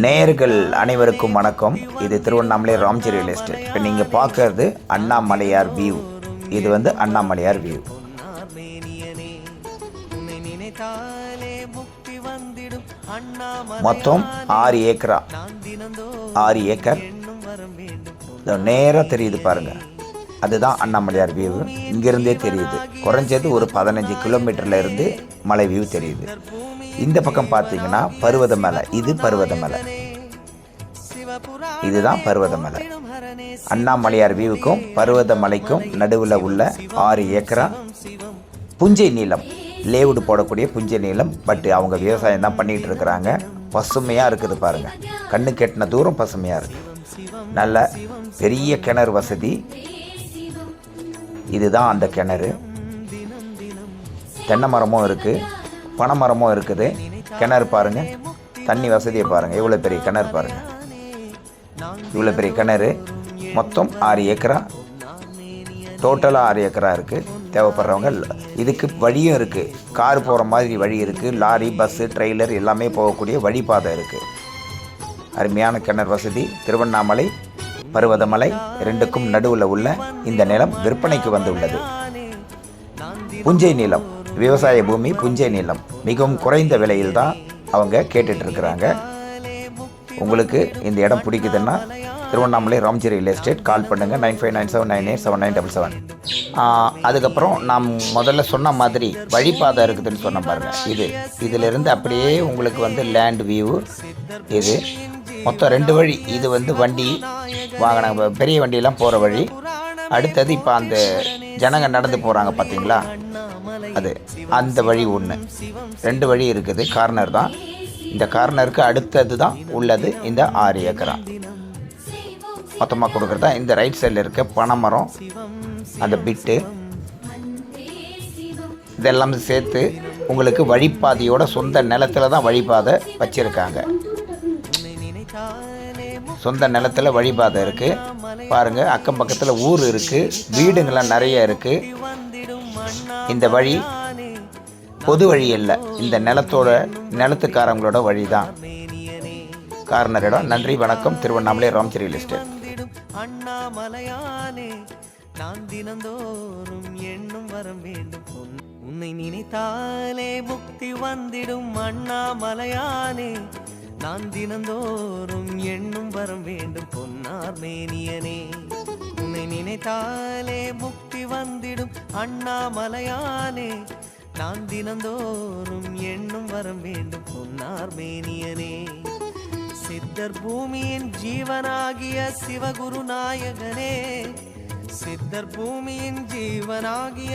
நேயர்கள் அனைவருக்கும் வணக்கம். இது திருவண்ணாமலை ராம்ஜி ரியல் எஸ்டேட். இப்போ நீங்கள் பார்க்கறது அண்ணாமலையார் வியூ. இது வந்து அண்ணாமலையார் வியூ. மொத்தம் 6 ஏக்கரா, 6 ஏக்கர் நேராக தெரியுது பாருங்க. அதுதான் அண்ணாமலையார் வியூ. இங்கிருந்தே தெரியுது. குறைஞ்சது ஒரு 15 கிலோமீட்டர்ல இருந்து மலை வியூ தெரியுது. இந்த பக்கம் பார்த்தீங்கன்னா பர்வதமலை. இது பர்வதமலை, இதுதான் பர்வதமலை. அண்ணாமலையார் வியூவுக்கும் பர்வதமலைக்கும் நடுவில் உள்ள 6 ஏக்கரா புஞ்சை நீளம், லேவுடு போடக்கூடிய புஞ்சை நீளம். பட் அவங்க விவசாயம் தான் பண்ணிகிட்டு இருக்கிறாங்க. பசுமையாக இருக்குது பாருங்கள். கண்ணு கெட்டின தூரம் பசுமையாக இருக்குது. நல்ல பெரிய கிணறு வசதி. இதுதான் அந்த கிணறு. தென்னை மரமும் இருக்குது, பனை மரமும் இருக்குது. கிணறு பாருங்கள், தண்ணி வசதியை பாருங்கள். இவ்வளோ பெரிய கிணறு பாருங்கள், இவ்வளோ பெரிய கிணறு. மொத்தம் 6 ஏக்கரா, டோட்டலாக 6 ஏக்கரா இருக்குது. தேவைப்படுறவங்க இதுக்கு வழியும் இருக்குது. கார் போகிற மாதிரி வழி இருக்குது. லாரி, பஸ்ஸு, ட்ரெய்லர் எல்லாமே போகக்கூடிய வழிபாதை இருக்குது. அருமையான கிணறு வசதி. திருவண்ணாமலை பர்வதமலை ரெண்டுக்கும் நடுவில் உள்ள இந்த நிலம் விற்பனைக்கு வந்துள்ளது. புஞ்சை நிலம், விவசாய பூமி, புஞ்சை நிலம். மிகவும் குறைந்த விலையில் தான் அவங்க கேட்டுட்டு இருக்கிறாங்க. உங்களுக்கு இந்த இடம் பிடிக்குதுன்னா திருவண்ணாமலை ராம்ஜி ரியல் எஸ்டேட் கால் பண்ணுங்கள். 9597987977. அதுக்கப்புறம் நாம் முதல்ல சொன்ன மாதிரி வழிபாதை இருக்குதுன்னு சொன்ன பாருங்கள். இதிலிருந்து அப்படியே உங்களுக்கு வந்து லேண்ட் வியூ. இது மொத்தம் 2 வழி. இது வந்து வண்டி வாகனம், பெரிய வண்டியெல்லாம் போகிற வழி. அடுத்தது இப்போ அந்த ஜனங்க நடந்து போகிறாங்க பார்த்தீங்களா, அது அந்த வழி ஒன்று. 2 வழி இருக்குது. கார்னர் தான். இந்த கார்னருக்கு அடுத்தது தான் உள்ளது இந்த 6 ஏக்கரா மொத்தமாக கொடுக்குறது தான். இந்த ரைட் சைடில் இருக்க பனைமரம், அந்த பிட்டு, இதெல்லாம் சேர்த்து உங்களுக்கு வழிபாதையோட சொந்த நிலத்தில் தான் வழிபாதை வச்சுருக்காங்க. சொந்த நிலத்தில் வழிபாதை இருக்குது பாருங்கள். அக்கம் பக்கத்தில் ஊர் இருக்குது, வீடுங்கள்லாம் நிறைய இருக்குது. இந்த வழி பொது வழி இல்லை, இந்த நிலத்துக்காரங்களோட வழி தான். கார்னர் இடம். நன்றி, வணக்கம். Tiruvannamalai Ramji real estate. அண்ணாமலையானே நான் தினந்தோறும் எண்ணும் வரம் வேண்டும். உன்னை நினைத்தாலே முக்தி வந்திடும். அண்ணாமலையானே நான் தினந்தோறும் எண்ணும் வரம் வேண்டும். பொன்னார் மேனியனே உன்னை நினைத்தாலே முக்தி வந்திடும். அண்ணாமலையானே நான் தினந்தோறும் எண்ணும் வரம் வேண்டும். பொன்னார் மேனியனே சித்தர் பூமியின் ஜீவனாகிய சிவகுரு நாயகனே, சித்தர் பூமியின் ஜீவனாகிய